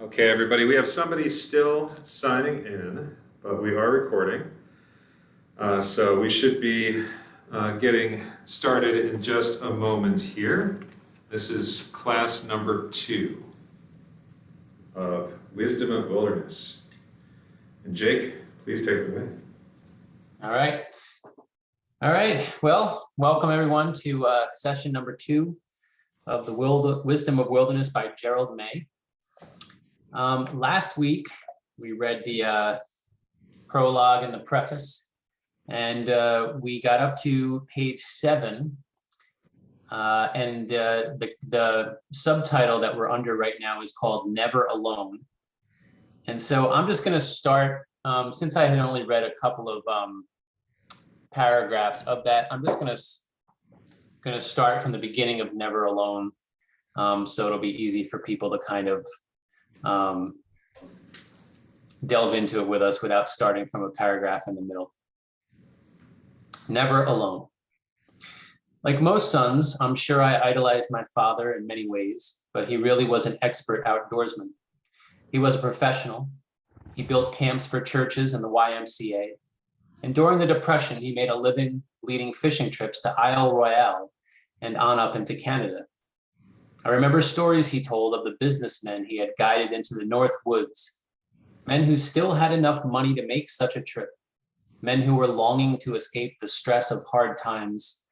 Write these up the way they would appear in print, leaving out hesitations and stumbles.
Okay, everybody, we have somebody still signing in, but we are recording. So we should be getting started in just a moment here. This is class number 2 of Wisdom of Wilderness. And Jake, please take it away. All right. Well, welcome everyone to session number 2 of the Wisdom of Wilderness by Gerald May. Last week, we read the prologue and the preface, and we got up to page 7. And the subtitle that we're under right now is called Never Alone. And so I'm just going to start, since I had only read a couple of paragraphs of that, I'm just going to start from the beginning of Never Alone, so it'll be easy for people to kind of delve into it with us without starting from a paragraph in the middle. Never alone. Like most sons, I'm sure I idolized my father in many ways, but he really was an expert outdoorsman. He was a professional. He built camps for churches and the YMCA. And during the Depression, he made a living leading fishing trips to Isle Royale and on up into Canada. I remember stories he told of the businessmen he had guided into the North Woods, men who still had enough money to make such a trip, men who were longing to escape the stress of hard times,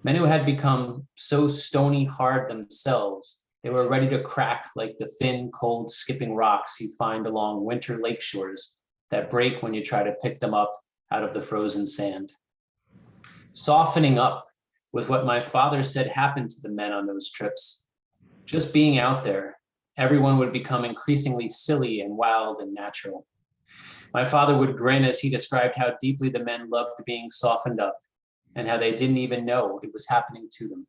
men who had become so stony hard themselves, they were ready to crack like the thin, cold, skipping rocks you find along winter lake shores that break when you try to pick them up out of the frozen sand. Softening up was what my father said happened to the men on those trips. Just being out there, everyone would become increasingly silly and wild and natural. My father would grin as he described how deeply the men loved being softened up and how they didn't even know it was happening to them.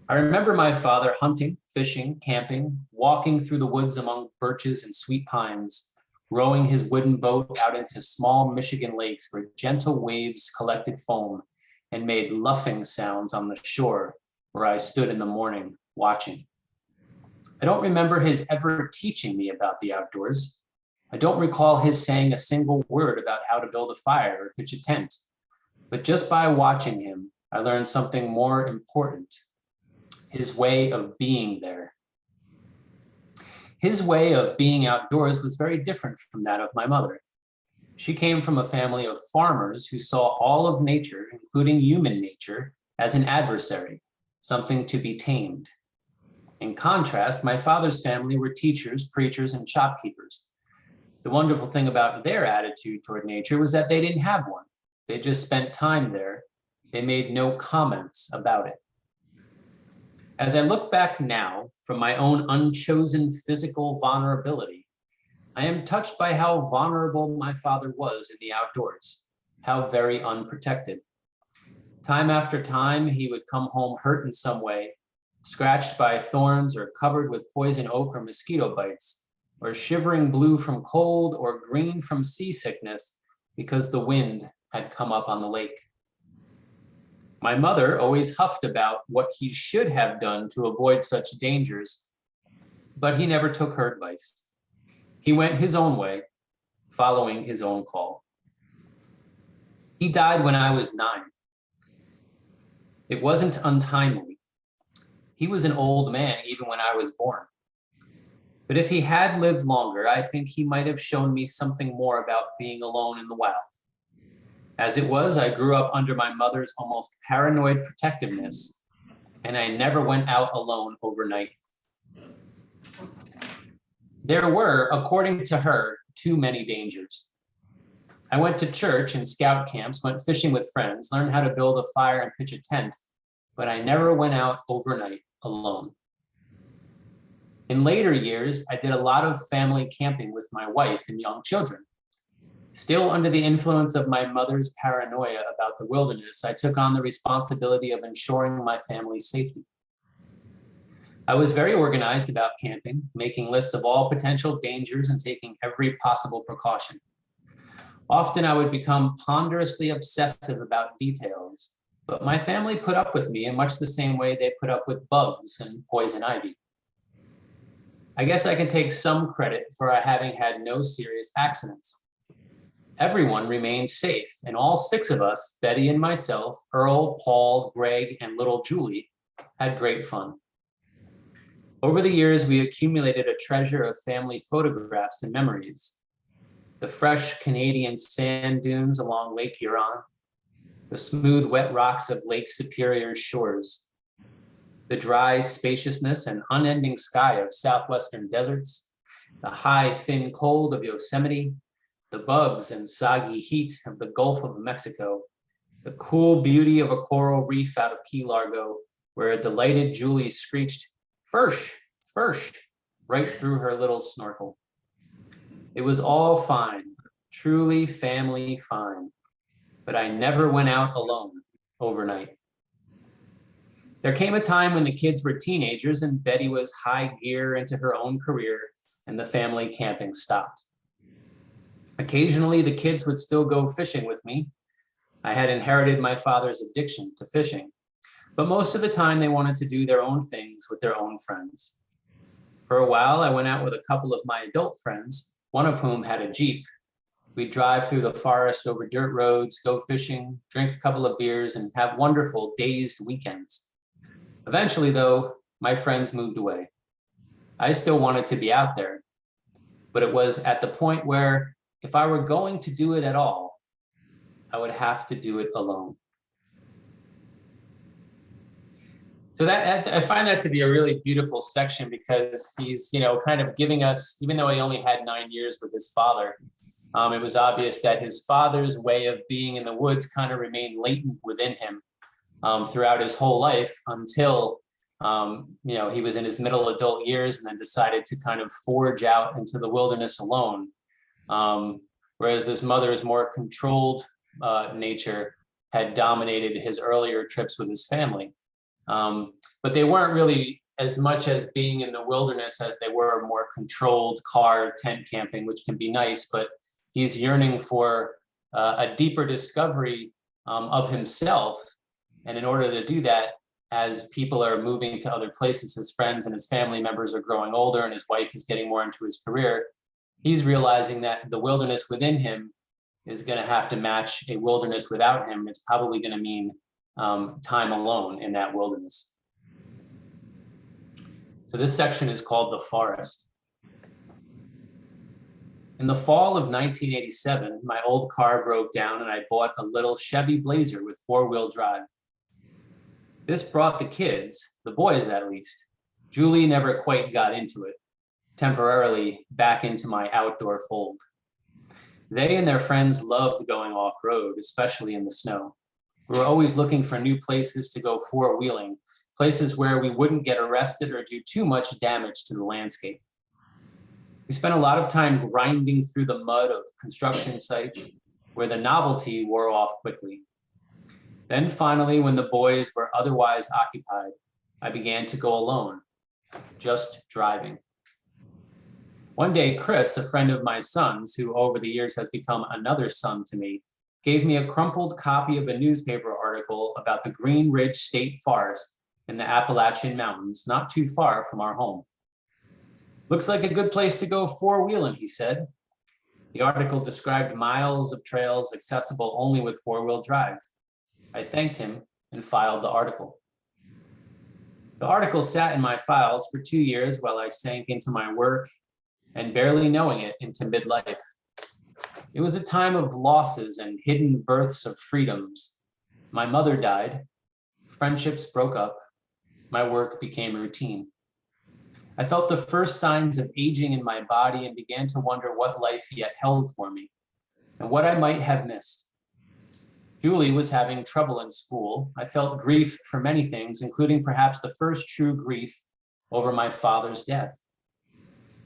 I remember my father hunting, fishing, camping, walking through the woods among birches and sweet pines, rowing his wooden boat out into small Michigan lakes where gentle waves collected foam and made luffing sounds on the shore where I stood in the morning watching. I don't remember his ever teaching me about the outdoors. I don't recall his saying a single word about how to build a fire or pitch a tent. But just by watching him, I learned something more important: his way of being there. His way of being outdoors was very different from that of my mother. She came from a family of farmers who saw all of nature, including human nature, as an adversary, something to be tamed. In contrast, my father's family were teachers, preachers, and shopkeepers. The wonderful thing about their attitude toward nature was that they didn't have one. They just spent time there. They made no comments about it. As I look back now from my own unchosen physical vulnerability, I am touched by how vulnerable my father was in the outdoors, how very unprotected. Time after time, he would come home hurt in some way, scratched by thorns or covered with poison oak or mosquito bites, or shivering blue from cold or green from seasickness because the wind had come up on the lake. My mother always huffed about what he should have done to avoid such dangers, but he never took her advice. He went his own way, following his own call. He died when I was 9. It wasn't untimely. He was an old man even when I was born. But if he had lived longer, I think he might have shown me something more about being alone in the wild. As it was, I grew up under my mother's almost paranoid protectiveness, and I never went out alone overnight. There were, according to her, too many dangers. I went to church and scout camps, went fishing with friends, learned how to build a fire and pitch a tent, but I never went out overnight alone. In later years, I did a lot of family camping with my wife and young children. Still under the influence of my mother's paranoia about the wilderness, I took on the responsibility of ensuring my family's safety. I was very organized about camping, making lists of all potential dangers and taking every possible precaution. Often I would become ponderously obsessive about details, but my family put up with me in much the same way they put up with bugs and poison ivy. I guess I can take some credit for having had no serious accidents. Everyone remained safe, and all six of us, Betty and myself, Earl, Paul, Greg, and little Julie, had great fun. Over the years, we accumulated a treasure of family photographs and memories. The fresh Canadian sand dunes along Lake Huron, the smooth, wet rocks of Lake Superior's shores, the dry spaciousness and unending sky of southwestern deserts, the high, thin cold of Yosemite, the bugs and soggy heat of the Gulf of Mexico, the cool beauty of a coral reef out of Key Largo, where a delighted Julie screeched, "Fersh, fersh," right through her little snorkel. It was all fine, truly family fine, but I never went out alone overnight. There came a time when the kids were teenagers and Betty was high gear into her own career and the family camping stopped. Occasionally, the kids would still go fishing with me. I had inherited my father's addiction to fishing, but most of the time they wanted to do their own things with their own friends. For a while, I went out with a couple of my adult friends, one of whom had a Jeep. We'd drive through the forest over dirt roads, go fishing, drink a couple of beers, and have wonderful dazed weekends. Eventually, though, my friends moved away. I still wanted to be out there, but it was at the point where if I were going to do it at all, I would have to do it alone. So that I find that to be a really beautiful section because he's, kind of giving us, even though he only had 9 years with his father, it was obvious that his father's way of being in the woods kind of remained latent within him throughout his whole life until, he was in his middle adult years and then decided to kind of forge out into the wilderness alone. Whereas his mother's more controlled nature had dominated his earlier trips with his family. But they weren't really as much as being in the wilderness as they were more controlled car tent camping, which can be nice, but he's yearning for a deeper discovery of himself. And in order to do that, as people are moving to other places, his friends and his family members are growing older and his wife is getting more into his career, he's realizing that the wilderness within him is going to have to match a wilderness without him. It's probably going to mean time alone in that wilderness. So this section is called The Forest. In the fall of 1987, my old car broke down and I bought a little Chevy Blazer with 4-wheel drive. This brought the kids, the boys at least. Julie never quite got into it, temporarily back into my outdoor fold. They and their friends loved going off-road, especially in the snow. We were always looking for new places to go four-wheeling, places where we wouldn't get arrested or do too much damage to the landscape. We spent a lot of time grinding through the mud of construction sites where the novelty wore off quickly. Then finally, when the boys were otherwise occupied, I began to go alone, just driving. One day, Chris, a friend of my son's, who over the years has become another son to me, gave me a crumpled copy of a newspaper article about the Green Ridge State Forest in the Appalachian Mountains, not too far from our home. "Looks like a good place to go four-wheeling," he said. The article described miles of trails accessible only with four-wheel drive. I thanked him and filed the article. The article sat in my files for 2 years while I sank into my work and, barely knowing it, into midlife. It was a time of losses and hidden births of freedoms. My mother died, friendships broke up, my work became routine. I felt the first signs of aging in my body and began to wonder what life yet held for me and what I might have missed. Julie was having trouble in school. I felt grief for many things, including perhaps the first true grief over my father's death.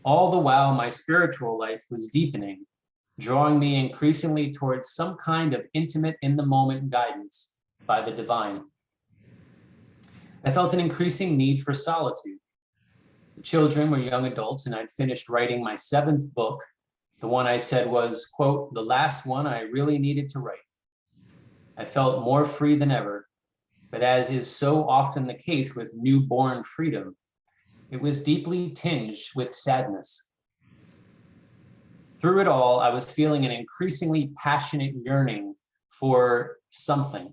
All the while, my spiritual life was deepening, drawing me increasingly towards some kind of intimate, in-the-moment guidance by the divine. I felt an increasing need for solitude. The children were young adults, and I'd finished writing my 7th book, the one I said was, quote, the last one I really needed to write. I felt more free than ever, but as is so often the case with newborn freedom, It was deeply tinged with sadness. Through it all, I was feeling an increasingly passionate yearning for something.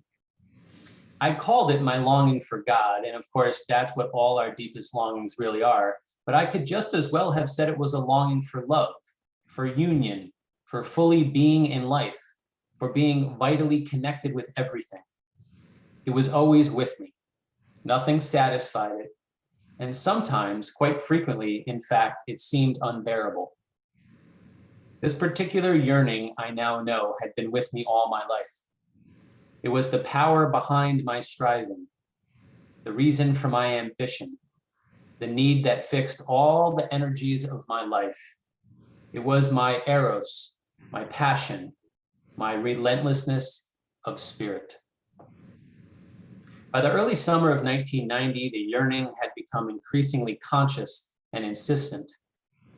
I called it my longing for God, and of course, that's what all our deepest longings really are. But I could just as well have said it was a longing for love, for union, for fully being in life, for being vitally connected with everything. It was always with me. Nothing satisfied it. And sometimes, quite frequently, in fact, it seemed unbearable. This particular yearning, I now know, had been with me all my life. It was the power behind my striving, the reason for my ambition, the need that fixed all the energies of my life. It was my eros, my passion, my relentlessness of spirit. By the early summer of 1990, the yearning had become increasingly conscious and insistent.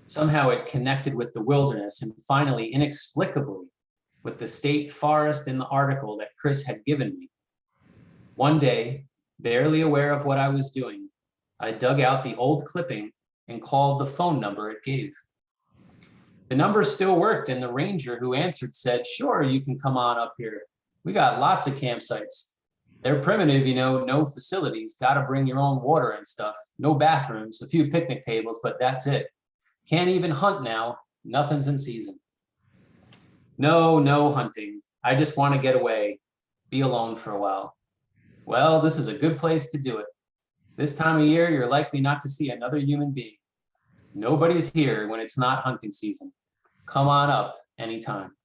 Somehow it connected with the wilderness and finally, inexplicably, with the state forest in the article that Chris had given me. One day, barely aware of what I was doing, I dug out the old clipping and called the phone number it gave. The number still worked, and the ranger who answered said, "Sure, you can come on up here. We got lots of campsites. They're primitive, no facilities, gotta bring your own water and stuff. No bathrooms, a few picnic tables, but that's it. Can't even hunt now, nothing's in season." No hunting. I just want to get away, be alone for a while. Well, this is a good place to do it. This time of year, you're likely not to see another human being. Nobody's here when it's not hunting season. Come on up anytime.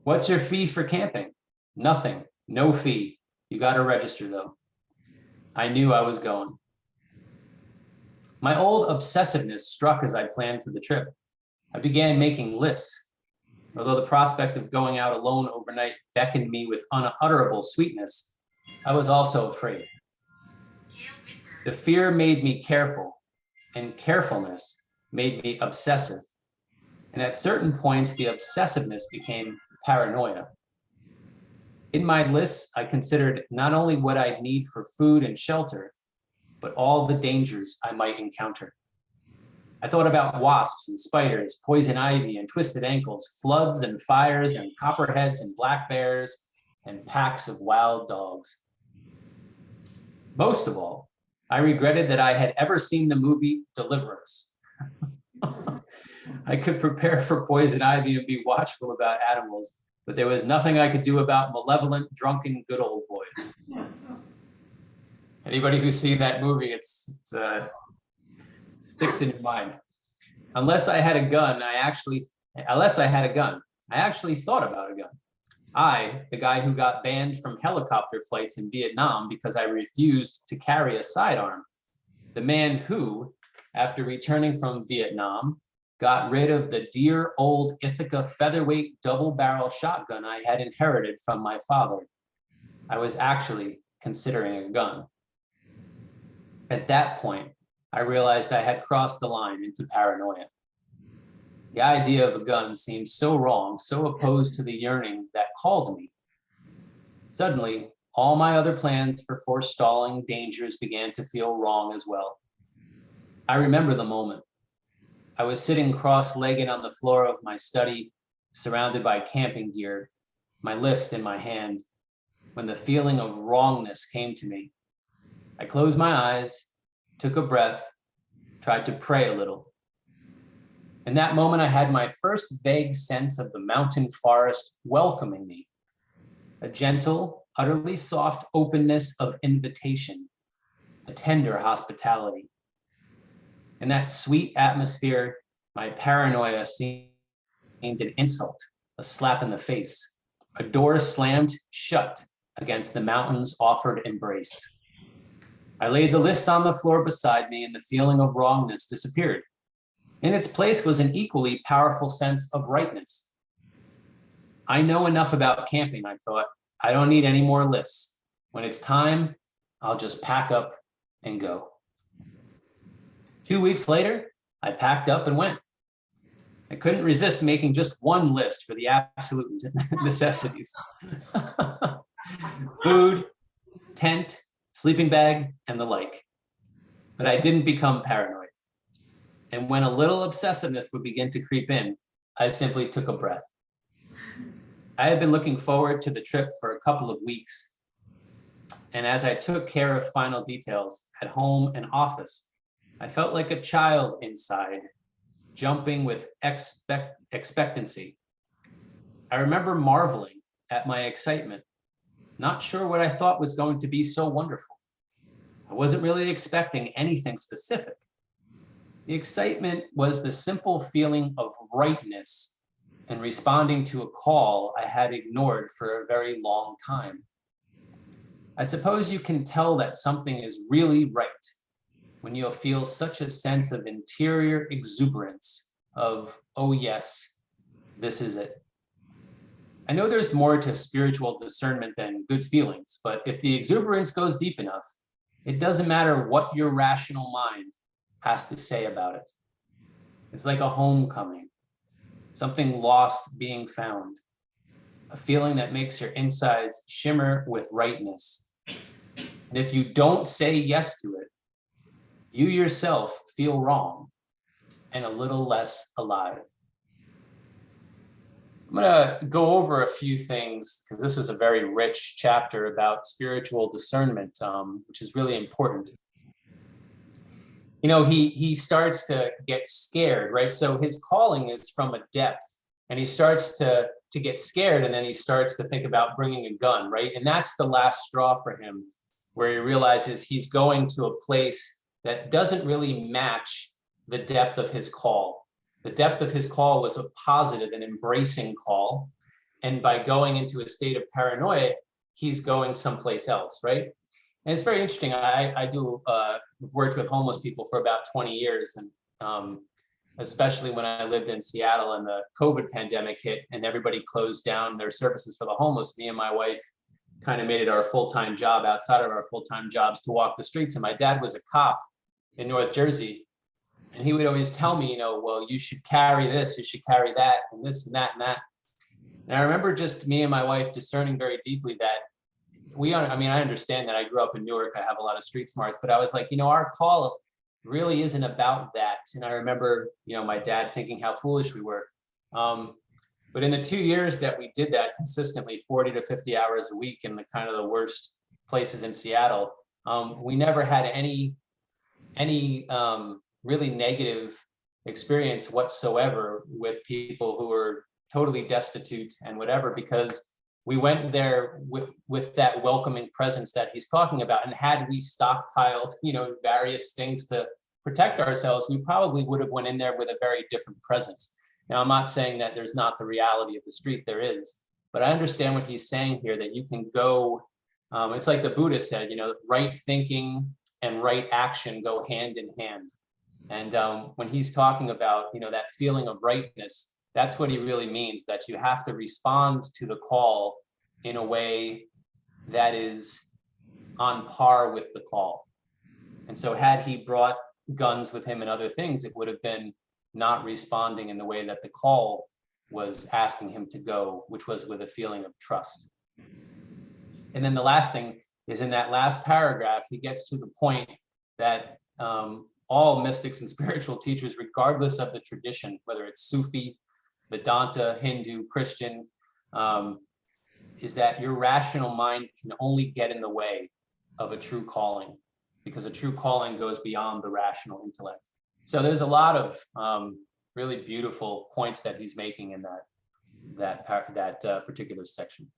What's your fee for camping? Nothing, no fee. You got to register though. I knew I was going. My old obsessiveness struck as I planned for the trip. I began making lists. Although the prospect of going out alone overnight beckoned me with unutterable sweetness, I was also afraid. The fear made me careful, and carefulness made me obsessive. And at certain points, the obsessiveness became paranoia. In my list, I considered not only what I'd need for food and shelter, but all the dangers I might encounter. I thought about wasps and spiders, poison ivy and twisted ankles, floods and fires and copperheads and black bears and packs of wild dogs. Most of all, I regretted that I had ever seen the movie Deliverance. I could prepare for poison ivy and be watchful about animals, but there was nothing I could do about malevolent, drunken, good old boys. Anybody who's seen that movie, it's sticks in your mind. Unless I had a gun, I actually thought about a gun. I, the guy who got banned from helicopter flights in Vietnam because I refused to carry a sidearm. The man who, after returning from Vietnam, got rid of the dear old Ithaca featherweight double-barrel shotgun I had inherited from my father. I was actually considering a gun. At that point, I realized I had crossed the line into paranoia. The idea of a gun seemed so wrong, so opposed to the yearning that called me. Suddenly, all my other plans for forestalling dangers began to feel wrong as well. I remember the moment. I was sitting cross-legged on the floor of my study, surrounded by camping gear, my list in my hand, when the feeling of wrongness came to me. I closed my eyes, took a breath, tried to pray a little. In that moment, I had my first vague sense of the mountain forest welcoming me, a gentle, utterly soft openness of invitation, a tender hospitality. In that sweet atmosphere, my paranoia seemed an insult, a slap in the face, a door slammed shut against the mountain's offered embrace. I laid the list on the floor beside me, and the feeling of wrongness disappeared. In its place was an equally powerful sense of rightness. I know enough about camping, I thought. I don't need any more lists. When it's time, I'll just pack up and go. 2 weeks later, I packed up and went. I couldn't resist making just one list for the absolute necessities. Food, tent, sleeping bag, and the like. but I didn't become paranoid. And when a little obsessiveness would begin to creep in, I simply took a breath. I had been looking forward to the trip for a couple of weeks. And as I took care of final details at home and office, I felt like a child inside, jumping with expectancy. I remember marveling at my excitement, not sure what I thought was going to be so wonderful. I wasn't really expecting anything specific. The excitement was the simple feeling of rightness and responding to a call I had ignored for a very long time. I suppose you can tell that something is really right when you'll feel such a sense of interior exuberance of, oh yes, this is it. I know there's more to spiritual discernment than good feelings, but if the exuberance goes deep enough, it doesn't matter what your rational mind has to say about it. It's like a homecoming, something lost being found, a feeling that makes your insides shimmer with rightness. And if you don't say yes to it, you yourself feel wrong and a little less alive. I'm going to go over a few things because this is a very rich chapter about spiritual discernment, which is really important. You know, he starts to get scared, right? So his calling is from a depth, and he starts to get scared, and then he starts to think about bringing a gun, right? And that's the last straw for him, where he realizes he's going to a place that doesn't really match the depth of his call. The depth of his call was a positive and embracing call. And by going into a state of paranoia, he's going someplace else, right? And it's very interesting. I've worked with homeless people for about 20 years, and especially when I lived in Seattle and the COVID pandemic hit and everybody closed down their services for the homeless, me and my wife kind of made it our full-time job outside of our full-time jobs to walk the streets. And my dad was a cop in North Jersey. And he would always tell me, you know, well, you should carry this, you should carry that, and this and that and that. And I remember just me and my wife discerning very deeply that I understand that I grew up in Newark, I have a lot of street smarts, but I was like, you know, our call really isn't about that. And I remember, you know, my dad thinking how foolish we were. But in the 2 years that we did that consistently, 40 to 50 hours a week in the kind of the worst places in Seattle, we never had any really negative experience whatsoever with people who were totally destitute and whatever, because we went there with that welcoming presence that he's talking about. And had we stockpiled, you know, various things to protect ourselves, we probably would have went in there with a very different presence. Now, I'm not saying that there's not the reality of the street, there is, but I understand what he's saying here, that you can go, it's like the Buddha said, you know, right thinking and right action go hand in hand. And when he's talking about, you know, that feeling of rightness, that's what he really means, that you have to respond to the call in a way that is on par with the call. And so had he brought guns with him and other things, it would have been not responding in the way that the call was asking him to go, which was with a feeling of trust. And then the last thing is, in that last paragraph, he gets to the point that all mystics and spiritual teachers, regardless of the tradition, whether it's Sufi, Vedanta, Hindu, Christian, is that your rational mind can only get in the way of a true calling, because a true calling goes beyond the rational intellect. So there's a lot of really beautiful points that he's making in that particular section.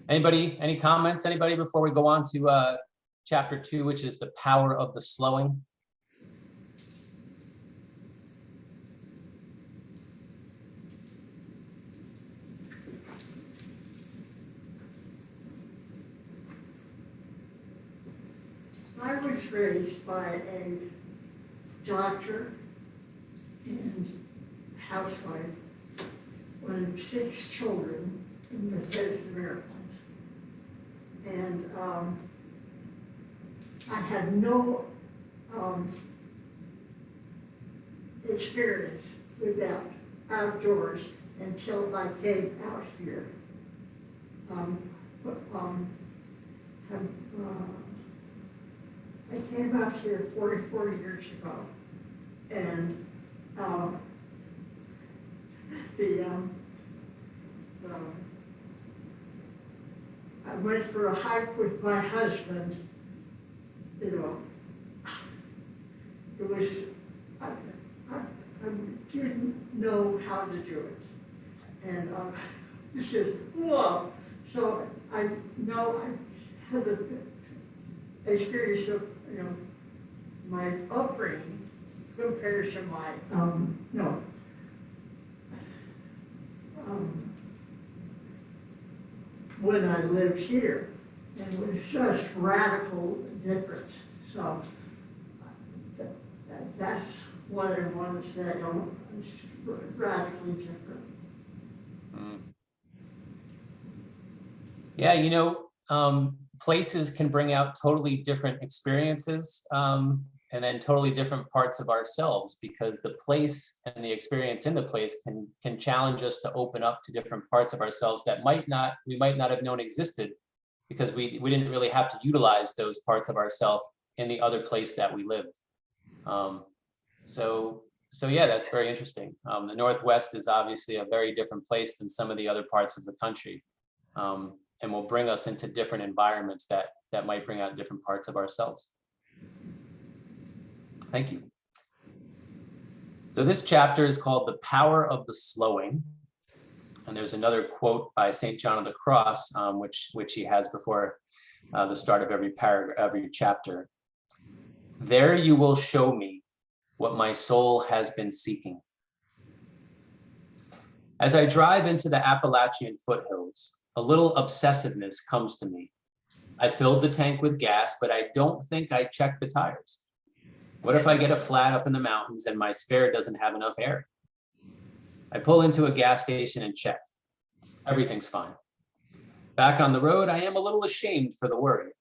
Anybody, any comments? Anybody before we go on to chapter 2, which is the power of the slowing? I was raised by a doctor and housewife, one of 6 children in Bethesda, Maryland. And I had no experience with that outdoors until I came out here. I came up here 44 years ago, and the I went for a hike with my husband. You know, it was I didn't know how to do it, and he says, "Whoa!" So I know I had the experience of my upbringing compared to my when I lived here, and it was just radical difference. So that's what I want to say. It's radically different. Yeah, places can bring out totally different experiences, and then totally different parts of ourselves, because the place and the experience in the place can challenge us to open up to different parts of ourselves that we might not have known existed, because we didn't really have to utilize those parts of ourselves in the other place that we lived. So yeah, that's very interesting. The Northwest is obviously a very different place than some of the other parts of the country, and will bring us into different environments that might bring out different parts of ourselves. Thank you. So this chapter is called The Power of the Slowing. And there's another quote by St. John of the Cross, which he has before the start of every paragraph, every chapter. There you will show me what my soul has been seeking. As I drive into the Appalachian foothills, a little obsessiveness comes to me. I filled the tank with gas, but I don't think I checked the tires. What if I get a flat up in the mountains and my spare doesn't have enough air? I pull into a gas station and check. Everything's fine. Back on the road, I am a little ashamed for the worry,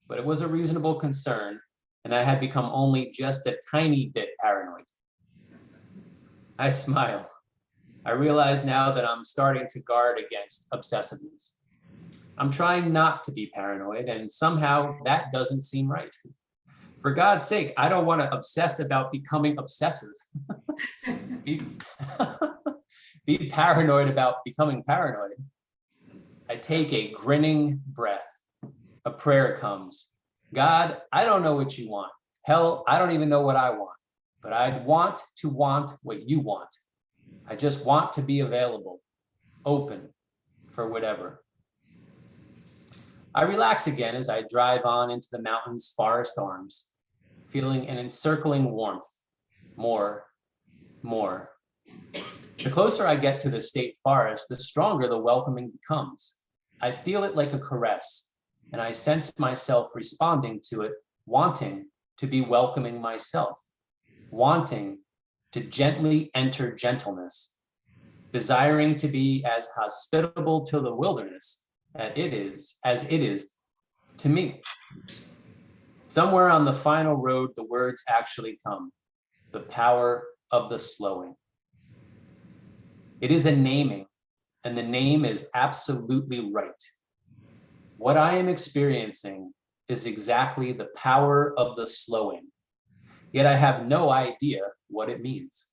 but it was a reasonable concern, and I had become only just a tiny bit paranoid. I smile. I realize now that I'm starting to guard against obsessiveness. I'm trying not to be paranoid, and somehow that doesn't seem right. For God's sake, I don't want to obsess about becoming obsessive. be paranoid about becoming paranoid. I take a grinning breath. A prayer comes. God, I don't know what you want. Hell, I don't even know what I want, but I'd want to want what you want. I just want to be available, open for whatever. I relax again as I drive on into the mountain's forest arms, feeling an encircling warmth. More. The closer I get to the state forest, the stronger the welcoming becomes. I feel it like a caress, and I sense myself responding to it, wanting to be welcoming myself, wanting to gently enter gentleness, desiring to be as hospitable to the wilderness as it is to me. Somewhere on the final road, the words actually come. The power of the slowing. It is a naming, and the name is absolutely right. What I am experiencing is exactly the power of the slowing, yet I have no idea what it means.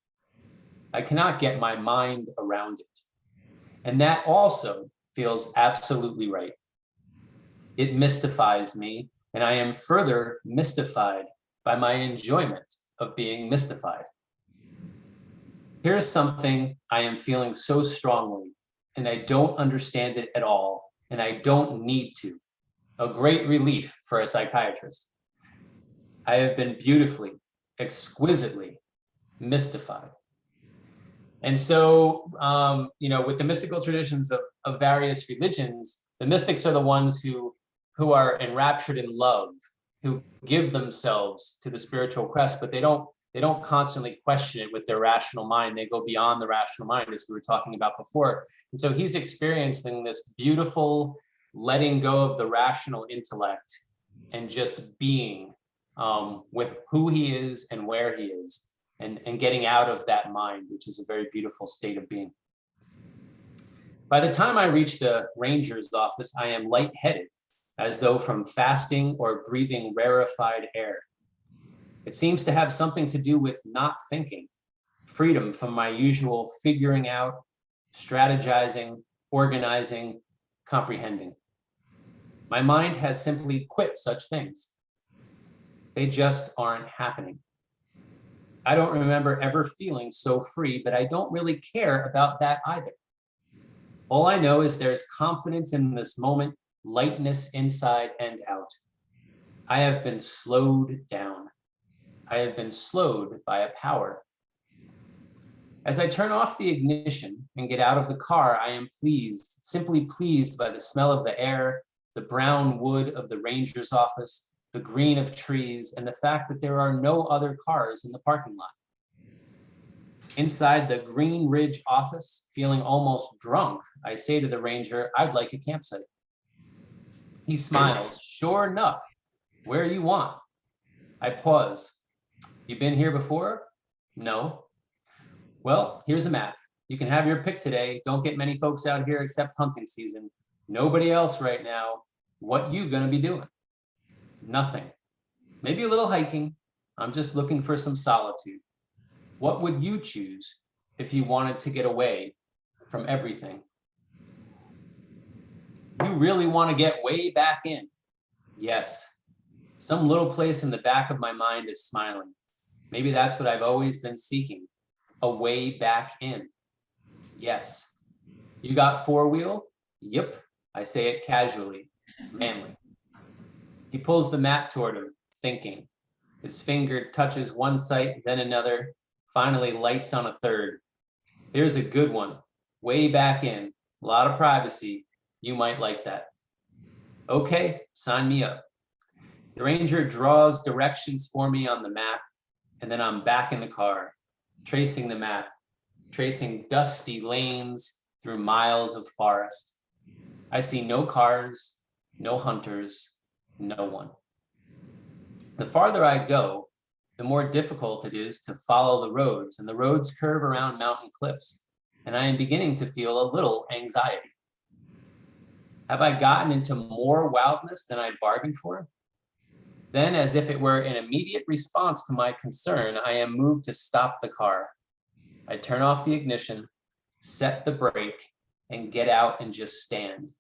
I cannot get my mind around it. And that also feels absolutely right. It mystifies me, and I am further mystified by my enjoyment of being mystified. Here's something I am feeling so strongly, and I don't understand it at all, and I don't need to. A great relief for a psychiatrist. I have been beautifully, exquisitely mystified. And so, with the mystical traditions of various religions, the mystics are the ones who are enraptured in love, who give themselves to the spiritual quest, but they don't constantly question it with their rational mind. They go beyond the rational mind, as we were talking about before. And so he's experiencing this beautiful letting go of the rational intellect and just being with who he is and where he is, and getting out of that mind, which is a very beautiful state of being. By the time I reach the ranger's office, I am lightheaded, as though from fasting or breathing rarefied air. It seems to have something to do with not thinking, freedom from my usual figuring out, strategizing, organizing, comprehending. My mind has simply quit such things. They just aren't happening. I don't remember ever feeling so free, but I don't really care about that either. All I know is there's confidence in this moment, lightness inside and out. I have been slowed down. I have been slowed by a power. As I turn off the ignition and get out of the car, I am pleased, simply pleased by the smell of the air, the brown wood of the ranger's office, the green of trees, and the fact that there are no other cars in the parking lot. Inside the Green Ridge office, feeling almost drunk, I say to the ranger, I'd like a campsite. He smiles, sure enough, where you want. I pause. You been here before? No. Well, here's a map. You can have your pick today. Don't get many folks out here except hunting season. Nobody else right now. What you gonna be doing? Nothing. Maybe a little hiking. I'm just looking for some solitude. What would you choose if you wanted to get away from everything? You really want to get way back in? Yes. Some little place in the back of my mind is smiling. Maybe that's what I've always been seeking. A way back in. Yes. You got four-wheel? Yep. I say it casually, manly. He pulls the map toward him, thinking. His finger touches one site, then another, finally lights on a third. Here's a good one. Way back in. A lot of privacy. You might like that. Okay, sign me up. The ranger draws directions for me on the map, and then I'm back in the car, tracing the map, tracing dusty lanes through miles of forest. I see no cars, no hunters, no one. The farther I go, the more difficult it is to follow the roads, and the roads curve around mountain cliffs, and I am beginning to feel a little anxiety. Have I gotten into more wildness than I bargained for? Then, as if it were an immediate response to my concern, I am moved to stop the car. I turn off the ignition, set the brake, and get out and just stand,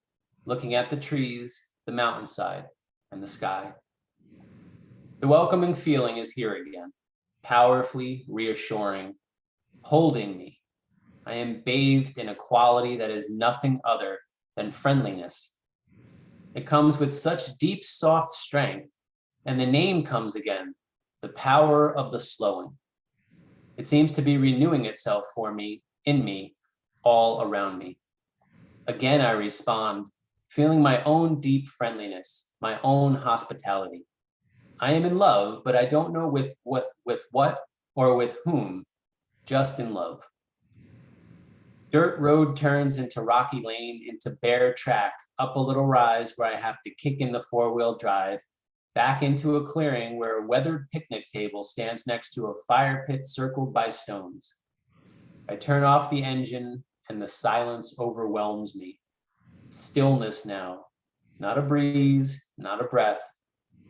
looking at the trees, the mountainside, and the sky. The welcoming feeling is here again, powerfully reassuring, holding me. I am bathed in a quality that is nothing other than friendliness. It comes with such deep, soft strength, and the name comes again, the power of the slowing. It seems to be renewing itself for me, in me, all around me. Again, I respond, feeling my own deep friendliness, my own hospitality. I am in love, but I don't know with what or with whom, just in love. Dirt road turns into rocky lane, into bare track, up a little rise where I have to kick in the four-wheel drive, back into a clearing where a weathered picnic table stands next to a fire pit circled by stones. I turn off the engine and the silence overwhelms me. Stillness now, not a breeze, not a breath,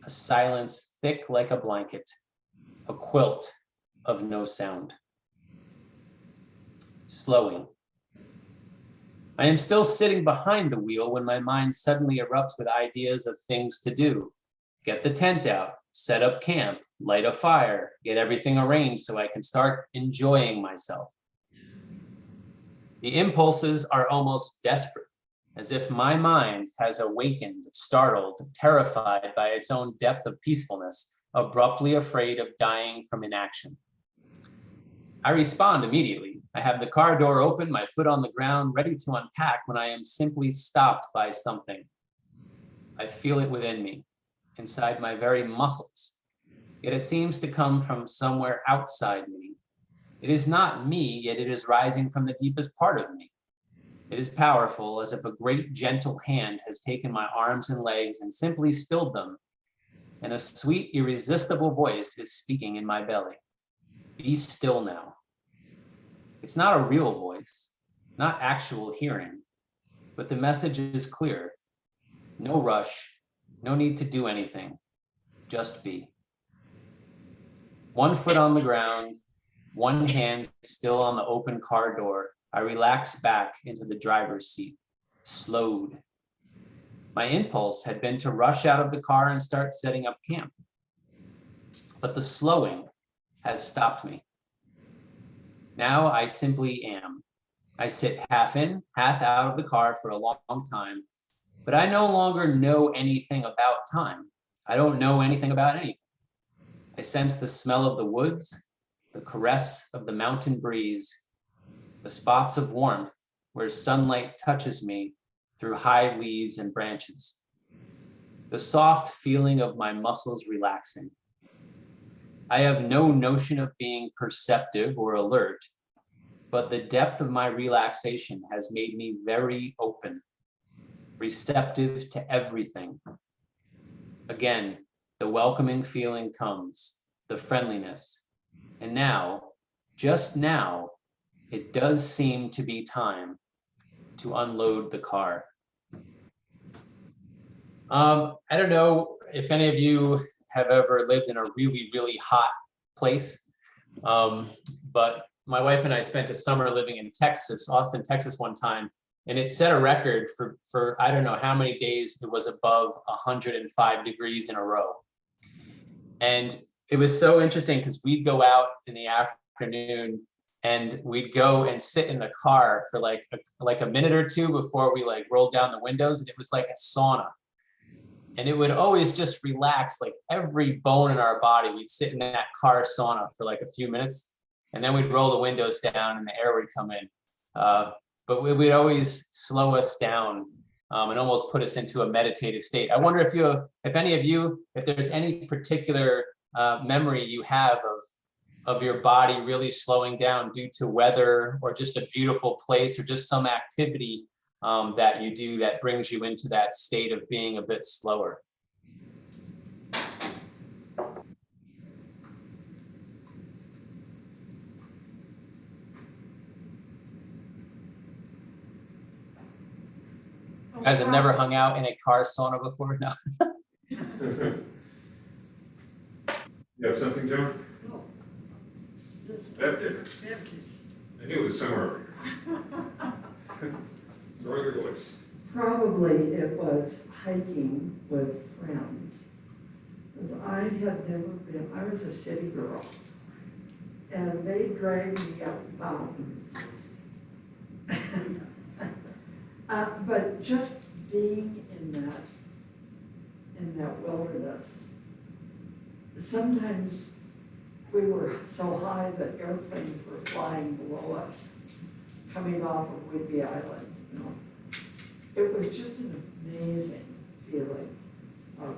a silence thick like a blanket, a quilt of no sound. Slowing. I am still sitting behind the wheel when my mind suddenly erupts with ideas of things to do. Get the tent out, set up camp, light a fire, get everything arranged so I can start enjoying myself. The impulses are almost desperate, as if my mind has awakened, startled, terrified by its own depth of peacefulness, abruptly afraid of dying from inaction. I respond immediately. I have the car door open, my foot on the ground, ready to unpack when I am simply stopped by something. I feel it within me, inside my very muscles, yet it seems to come from somewhere outside me. It is not me, yet it is rising from the deepest part of me. It is powerful, as if a great gentle hand has taken my arms and legs and simply stilled them, and a sweet, irresistible voice is speaking in my belly. Be still now. It's not a real voice, not actual hearing, but the message is clear. No rush, no need to do anything, just be. One foot on the ground, one hand still on the open car door, I relaxed back into the driver's seat, slowed. My impulse had been to rush out of the car and start setting up camp. But the slowing has stopped me. Now I simply am. I sit half in, half out of the car for a long time, but I no longer know anything about time. I don't know anything about anything. I sense the smell of the woods, the caress of the mountain breeze, the spots of warmth where sunlight touches me through high leaves and branches, the soft feeling of my muscles relaxing. I have no notion of being perceptive or alert, but the depth of my relaxation has made me very open, receptive to everything. Again, the welcoming feeling comes, the friendliness. And now, just now, it does seem to be time to unload the car. I don't know if any of you have ever lived in a really, really hot place, but my wife and I spent a summer living in Texas, Austin, Texas one time, and it set a record for I don't know how many days it was above 105 degrees in a row. And it was so interesting because we'd go out in the afternoon and we'd go and sit in the car for like a minute or two before we like rolled down the windows, and it was like a sauna. And it would always just relax like every bone in our body. We'd sit in that car sauna for like a few minutes, and then we'd roll the windows down and the air would come in. But it would always slow us down and almost put us into a meditative state. I wonder if any of you, if there's any particular memory you have of your body really slowing down due to weather or just a beautiful place or just some activity that you do that brings you into that state of being a bit slower. You guys have never hung out in a car sauna before? No. You have something, John? No. That did. I knew it was somewhere. Lower your voice. Probably it was hiking with friends. Because I had never been, I was a city girl. And they dragged me up mountains. But just being in that wilderness, sometimes we were so high that airplanes were flying below us, coming off of Whidbey Island, you know. It was just an amazing feeling of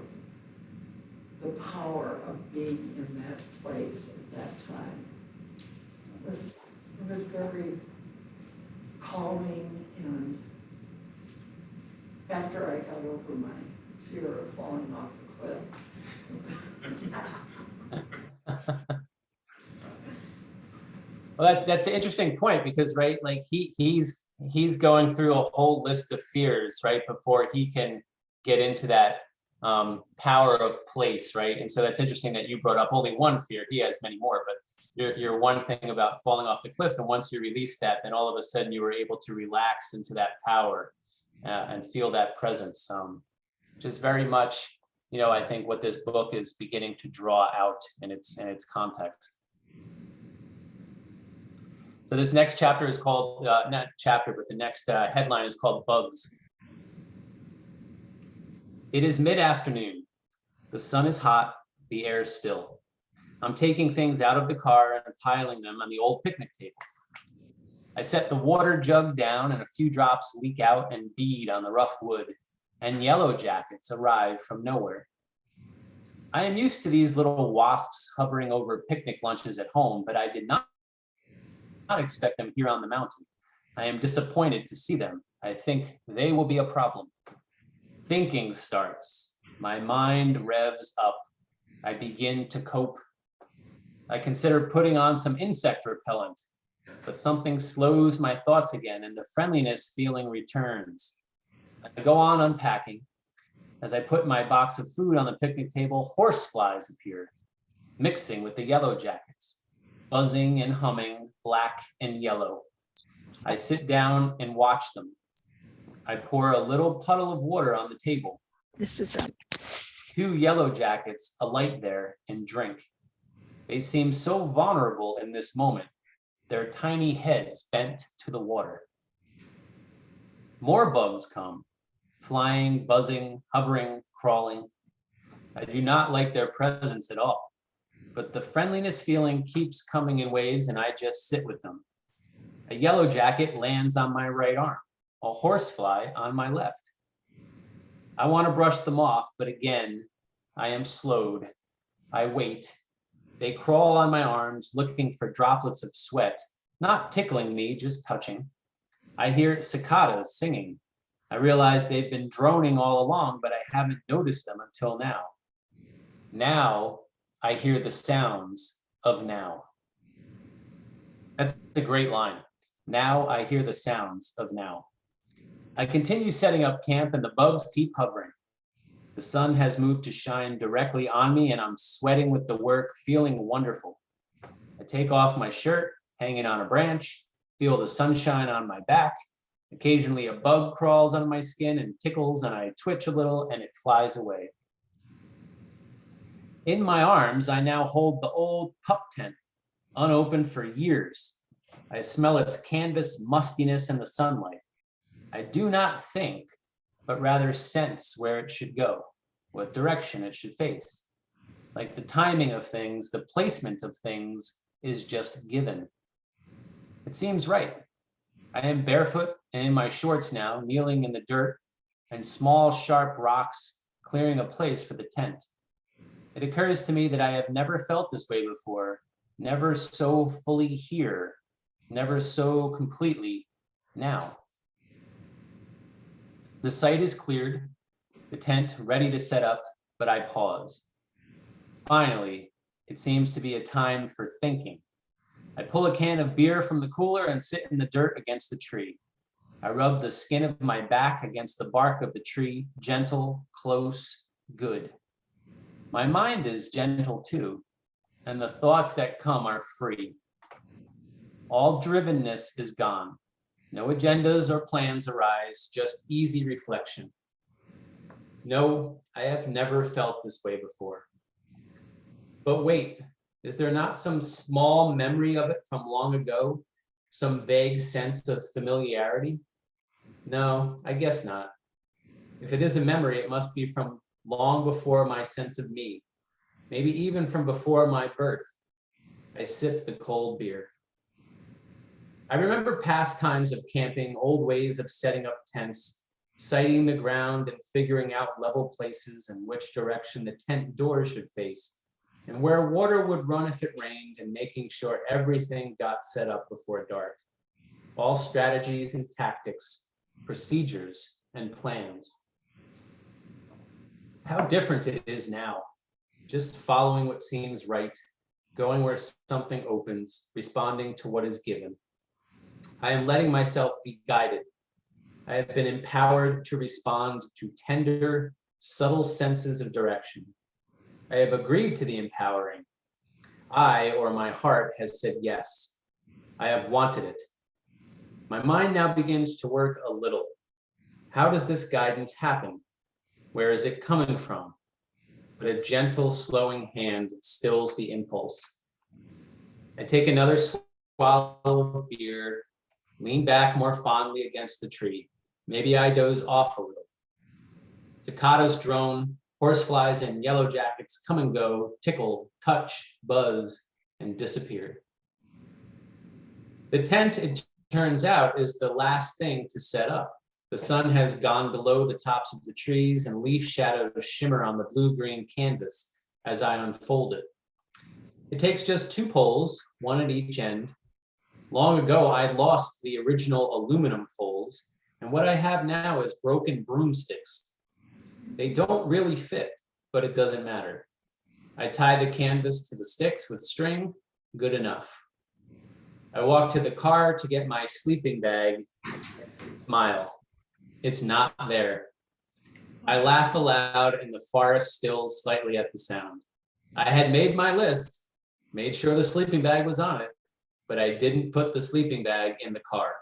the power of being in that place at that time. It was very calming, and after I got over my fear of falling off the cliff. Well, that's an interesting point because, right, like he's going through a whole list of fears, right, before he can get into that power of place, right? And so that's interesting that you brought up only one fear. He has many more, but your one thing about falling off the cliff, and once you release that, then all of a sudden you were able to relax into that power and feel that presence, which is very much, you know, I think what this book is beginning to draw out in its context. So this next chapter is called, not chapter, but the next headline is called Bugs. It is mid-afternoon. The sun is hot, the air is still. I'm taking things out of the car and piling them on the old picnic table. I set the water jug down and a few drops leak out and bead on the rough wood, and yellow jackets arrive from nowhere. I am used to these little wasps hovering over picnic lunches at home, but I did not expect them here on the mountain. I am disappointed to see them. I think they will be a problem. Thinking starts. My mind revs up. I begin to cope. I consider putting on some insect repellent, but something slows my thoughts again and the friendliness feeling returns. I go on unpacking. As I put my box of food on the picnic table, horseflies appear. mixing with the yellow jackets, buzzing and humming, black and yellow. I sit down and watch them. I pour a little puddle of water on the table. This is a 2 yellow jackets alight there and drink. They seem so vulnerable in this moment, their tiny heads bent to the water. More bugs come, flying, buzzing, hovering, crawling. I do not like their presence at all, but the friendliness feeling keeps coming in waves and I just sit with them. A yellow jacket lands on my right arm, a horsefly on my left. I want to brush them off, but again, I am slowed. I wait. They crawl on my arms, looking for droplets of sweat, not tickling me, just touching. I hear cicadas singing. I realize they've been droning all along, but I haven't noticed them until now. Now I hear the sounds of now. That's a great line. Now I hear the sounds of now. I continue setting up camp and the bugs keep hovering. The sun has moved to shine directly on me and I'm sweating with the work, feeling wonderful. I take off my shirt, hanging on a branch, feel the sunshine on my back. Occasionally a bug crawls on my skin and tickles and I twitch a little and it flies away. In my arms, I now hold the old pup tent, unopened for years. I smell its canvas mustiness in the sunlight. I do not think, but rather sense where it should go, what direction it should face. Like the timing of things, the placement of things is just given. It seems right. I am barefoot and in my shorts now, kneeling in the dirt and small sharp rocks clearing a place for the tent. It occurs to me that I have never felt this way before, never so fully here, never so completely now. The site is cleared, the tent ready to set up, but I pause. Finally, it seems to be a time for thinking. I pull a can of beer from the cooler and sit in the dirt against the tree. I rub the skin of my back against the bark of the tree, gentle, close, good. My mind is gentle too, and the thoughts that come are free. All drivenness is gone. No agendas or plans arise, just easy reflection. No, I have never felt this way before. But wait, is there not some small memory of it from long ago? Some vague sense of familiarity? No, I guess not. If it is a memory, it must be from long before my sense of me, maybe even from before my birth. I sip the cold beer. I remember past times of camping, old ways of setting up tents, sighting the ground and figuring out level places and which direction the tent door should face, and where water would run if it rained, and making sure everything got set up before dark. All strategies and tactics, procedures and plans. How different it is now, just following what seems right, going where something opens, responding to what is given. I am letting myself be guided. I have been empowered to respond to tender, subtle senses of direction. I have agreed to the empowering. I, or my heart, has said yes. I have wanted it. My mind now begins to work a little. How does this guidance happen? Where is it coming from? But a gentle, slowing hand stills the impulse. I take another swallow of beer, lean back more fondly against the tree. Maybe I doze off a little. Cicadas drone, horseflies and yellow jackets come and go, tickle, touch, buzz, and disappear. The tent, it turns out, is the last thing to set up. The sun has gone below the tops of the trees and leaf shadows shimmer on the blue-green canvas as I unfold it. It takes just 2 poles, one at each end. Long ago, I lost the original aluminum poles, and what I have now is broken broomsticks. They don't really fit, but it doesn't matter. I tie the canvas to the sticks with string, good enough. I walk to the car to get my sleeping bag and smile. It's not there. I laugh aloud and the forest stills slightly at the sound. I had made my list, made sure the sleeping bag was on it, but I didn't put the sleeping bag in the car.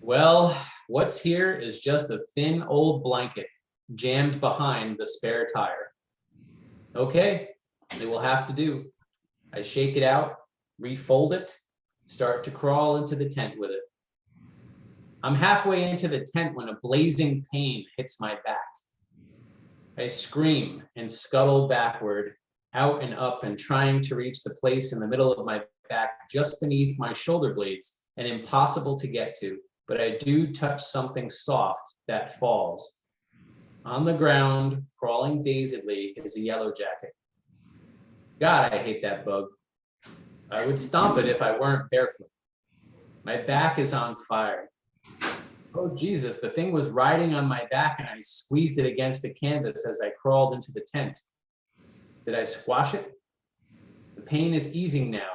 Well, what's here is just a thin old blanket jammed behind the spare tire. Okay, it will have to do. I shake it out, refold it, start to crawl into the tent with it. I'm halfway into the tent when a blazing pain hits my back. I scream and scuttle backward, out and up, and trying to reach the place in the middle of my back just beneath my shoulder blades and impossible to get to, but I do touch something soft that falls. On the ground, crawling dazedly, is a yellow jacket. God, I hate that bug. I would stomp it if I weren't barefoot. My back is on fire. Oh, Jesus, the thing was riding on my back and I squeezed it against the canvas as I crawled into the tent. Did I squash it? The pain is easing now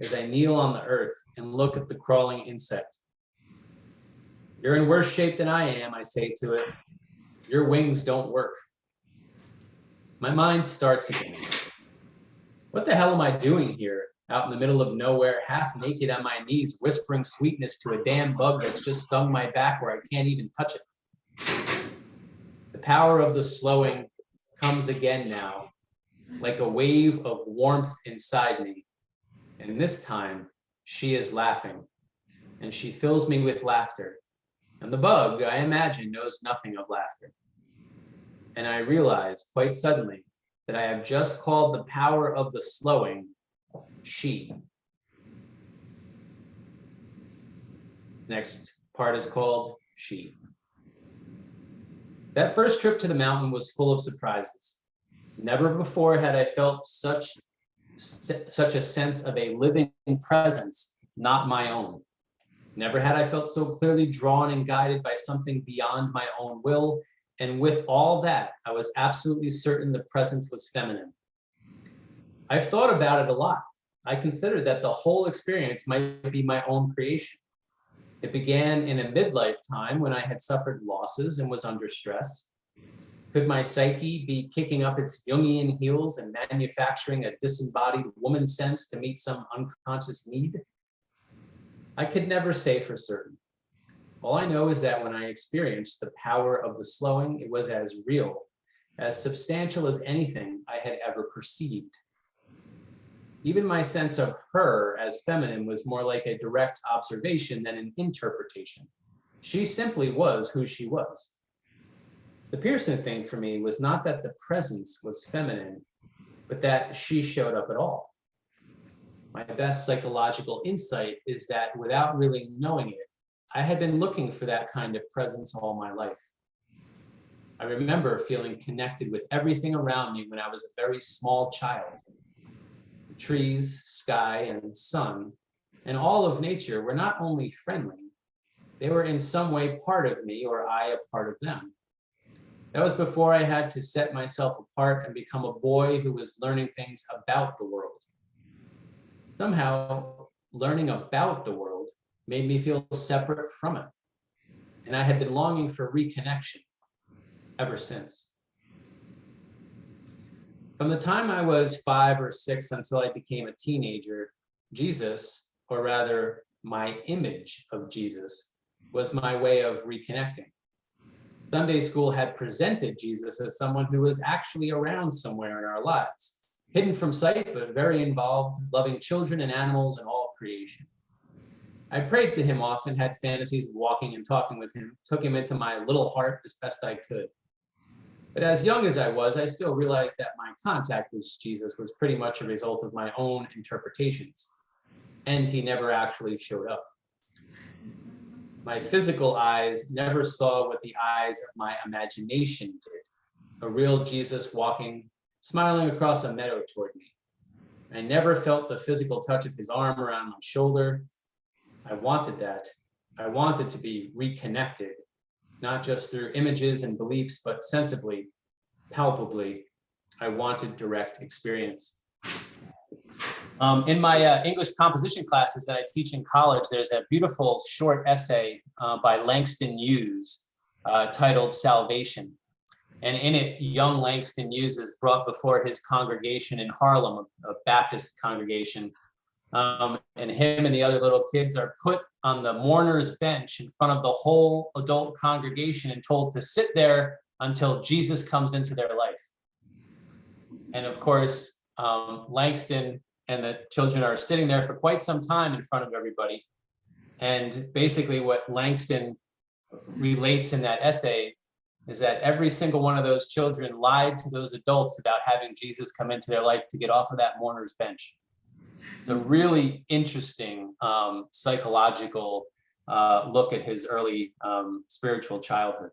as I kneel on the earth and look at the crawling insect. You're in worse shape than I am, I say to it. Your wings don't work. My mind starts again. What the hell am I doing here, out in the middle of nowhere, half naked on my knees, whispering sweetness to a damn bug that's just stung my back where I can't even touch it? The power of the slowing comes again now, like a wave of warmth inside me. And this time, she is laughing, and she fills me with laughter. And the bug, I imagine, knows nothing of laughter. And I realize quite suddenly that I have just called the power of the slowing she. Next part is called she. That first trip to the mountain was full of surprises. Never before had I felt such a sense of a living presence, not my own. Never had I felt so clearly drawn and guided by something beyond my own will. And with all that, I was absolutely certain the presence was feminine. I've thought about it a lot. I considered that the whole experience might be my own creation. It began in a midlife time when I had suffered losses and was under stress. Could my psyche be kicking up its Jungian heels and manufacturing a disembodied woman sense to meet some unconscious need? I could never say for certain. All I know is that when I experienced the power of the slowing, it was as real, as substantial as anything I had ever perceived. Even my sense of her as feminine was more like a direct observation than an interpretation. She simply was who she was. The piercing thing for me was not that the presence was feminine, but that she showed up at all. My best psychological insight is that without really knowing it, I had been looking for that kind of presence all my life. I remember feeling connected with everything around me when I was a very small child. The trees, sky, and sun, and all of nature were not only friendly, they were in some way part of me or I a part of them. That was before I had to set myself apart and become a boy who was learning things about the world. Somehow, learning about the world made me feel separate from it. And I had been longing for reconnection ever since. From the time I was 5 or 6 until I became a teenager, Jesus, or rather my image of Jesus, was my way of reconnecting. Sunday school had presented Jesus as someone who was actually around somewhere in our lives, hidden from sight, but very involved, loving children and animals and all creation. I prayed to him often, had fantasies of walking and talking with him, took him into my little heart as best I could. But as young as I was, I still realized that my contact with Jesus was pretty much a result of my own interpretations, and he never actually showed up. My physical eyes never saw what the eyes of my imagination did, a real Jesus walking, smiling across a meadow toward me. I never felt the physical touch of his arm around my shoulder. I wanted that. I wanted to be reconnected, not just through images and beliefs, but sensibly, palpably. I wanted direct experience. In my English composition classes that I teach in college, there's a beautiful short essay by Langston Hughes titled Salvation. And in it, young Langston Hughes is brought before his congregation in Harlem, a Baptist congregation. And him and the other little kids are put on the mourner's bench in front of the whole adult congregation and told to sit there until Jesus comes into their life. And of course, Langston and the children are sitting there for quite some time in front of everybody. And basically what Langston relates in that essay is that every single one of those children lied to those adults about having Jesus come into their life to get off of that mourner's bench. It's a really interesting psychological look at his early spiritual childhood.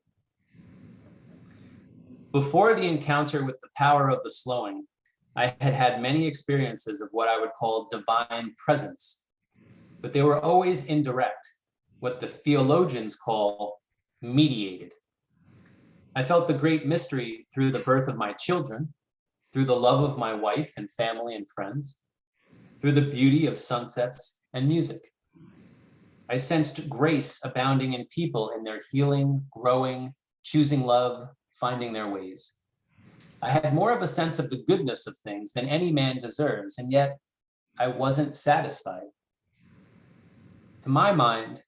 Before the encounter with the power of the slowing, I had had many experiences of what I would call divine presence, but they were always indirect, what the theologians call mediated. I felt the great mystery through the birth of my children, through the love of my wife and family and friends, through the beauty of sunsets and music. I sensed grace abounding in people in their healing, growing, choosing love, finding their ways. I had more of a sense of the goodness of things than any man deserves, and yet I wasn't satisfied. To my mind,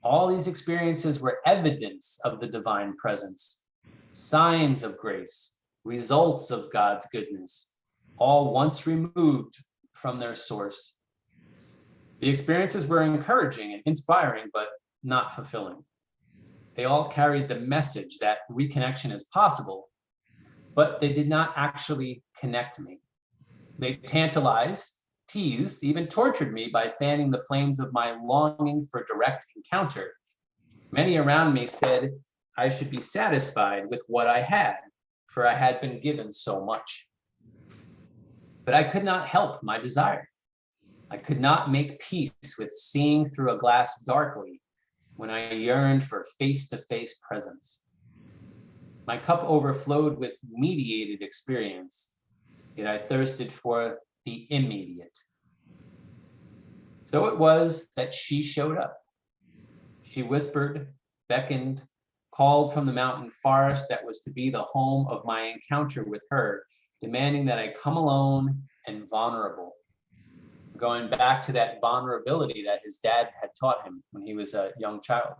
all these experiences were evidence of the divine presence, signs of grace, results of God's goodness, all once removed from their source. The experiences were encouraging and inspiring, but not fulfilling. They all carried the message that reconnection is possible, but they did not actually connect me. They tantalized, teased, even tortured me by fanning the flames of my longing for direct encounter. Many around me said I should be satisfied with what I had, for I had been given so much. But I could not help my desire. I could not make peace with seeing through a glass darkly when I yearned for face-to-face presence. My cup overflowed with mediated experience, yet I thirsted for the immediate. So it was that she showed up. She whispered, beckoned, called from the mountain forest that was to be the home of my encounter with her, demanding that I come alone and vulnerable. Going back to that vulnerability that his dad had taught him when he was a young child.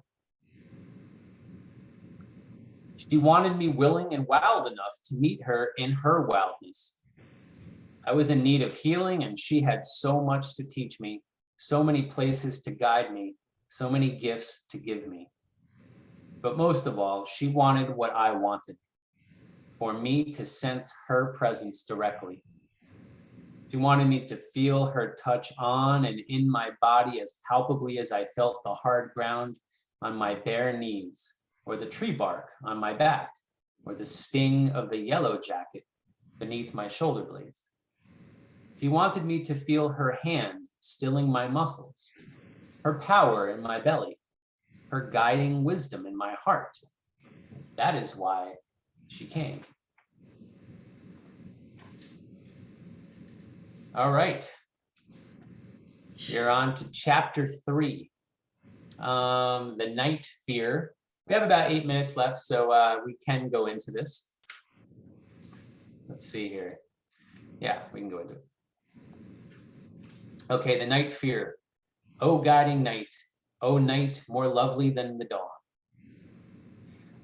She wanted me willing and wild enough to meet her in her wildness. I was in need of healing, and she had so much to teach me, so many places to guide me, so many gifts to give me. But most of all, she wanted what I wanted, for me to sense her presence directly. She wanted me to feel her touch on and in my body as palpably as I felt the hard ground on my bare knees, or the tree bark on my back, or the sting of the yellow jacket beneath my shoulder blades. She wanted me to feel her hand stilling my muscles, her power in my belly, her guiding wisdom in my heart. That is why she came. All right. We're on to chapter 3, the night fear. We have about 8 minutes left, so we can go into this. Let's see here. Yeah, we can go into it. Okay, the night fear. Oh, guiding night. Oh, night more lovely than the dawn.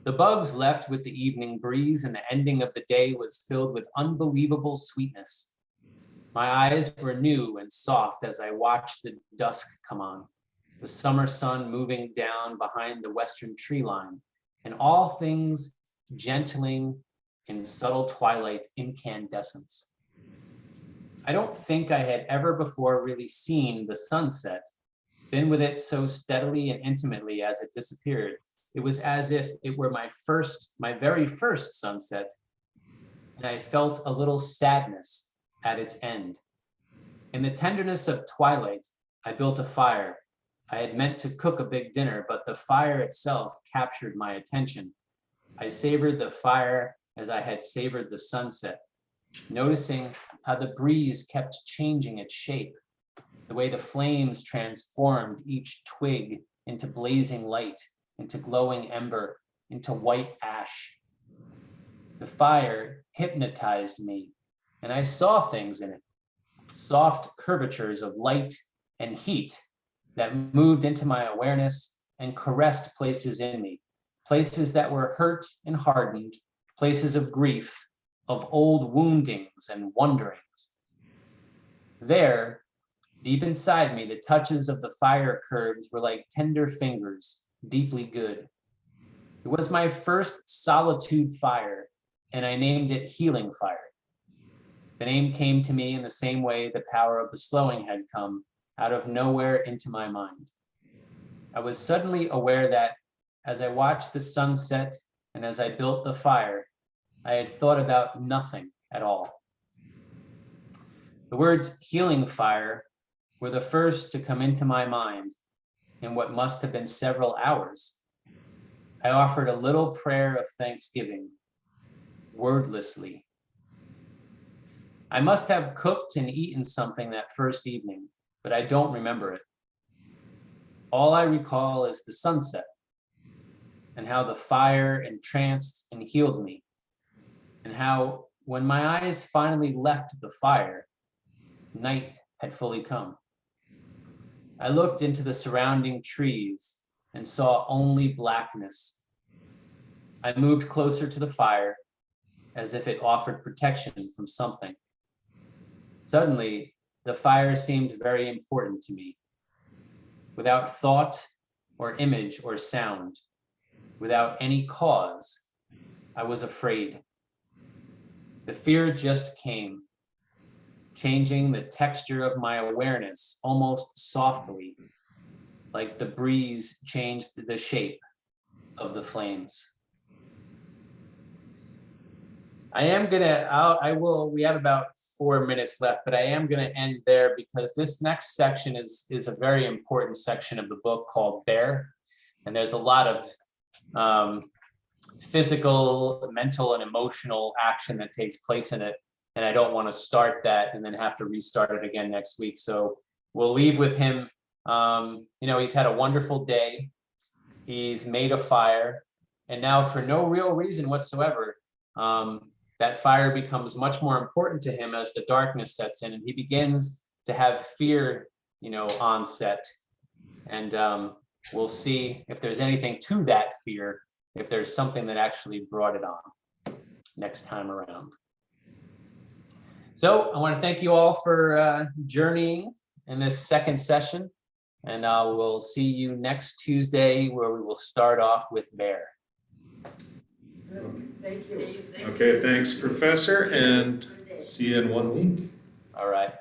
The bugs left with the evening breeze, and the ending of the day was filled with unbelievable sweetness. My eyes were new and soft as I watched the dusk come on, the summer sun moving down behind the western tree line, and all things gentling in subtle twilight incandescence. I don't think I had ever before really seen the sunset, been with it so steadily and intimately as it disappeared. It was as if it were my very first sunset, and I felt a little sadness at its end. In the tenderness of twilight, I built a fire. I had meant to cook a big dinner, but the fire itself captured my attention. I savored the fire as I had savored the sunset, noticing how the breeze kept changing its shape, the way the flames transformed each twig into blazing light, into glowing ember, into white ash. The fire hypnotized me, and I saw things in it, soft curvatures of light and heat that moved into my awareness and caressed places in me, places that were hurt and hardened, places of grief, of old woundings and wonderings. There, deep inside me, the touches of the fire curves were like tender fingers, deeply good. It was my first solitude fire, and I named it Healing Fire. The name came to me in the same way the power of the slowing had come, out of nowhere into my mind. I was suddenly aware that as I watched the sunset and as I built the fire, I had thought about nothing at all. The words healing fire were the first to come into my mind in what must have been several hours. I offered a little prayer of thanksgiving, wordlessly. I must have cooked and eaten something that first evening, but I don't remember it. All I recall is the sunset and how the fire entranced and healed me, and how when my eyes finally left the fire, night had fully come. I looked into the surrounding trees and saw only blackness. I moved closer to the fire as if it offered protection from something. Suddenly, the fire seemed very important to me. Without thought or image or sound, without any cause, I was afraid. The fear just came, changing the texture of my awareness almost softly, like the breeze changed the shape of the flames. We have about 4 minutes left, but I am gonna end there because this next section is a very important section of the book called Bear. And there's a lot of physical, mental, and emotional action that takes place in it. And I don't want to start that and then have to restart it again next week. So we'll leave with him. He's had a wonderful day. He's made a fire. And now for no real reason whatsoever, that fire becomes much more important to him as the darkness sets in and he begins to have fear, onset. And we'll see if there's anything to that fear, if there's something that actually brought it on next time around. So I want to thank you all for journeying in this second session, and we'll see you next Tuesday where we will start off with Bear. Thank you. Okay, thanks, Professor, and see you in 1 week. All right.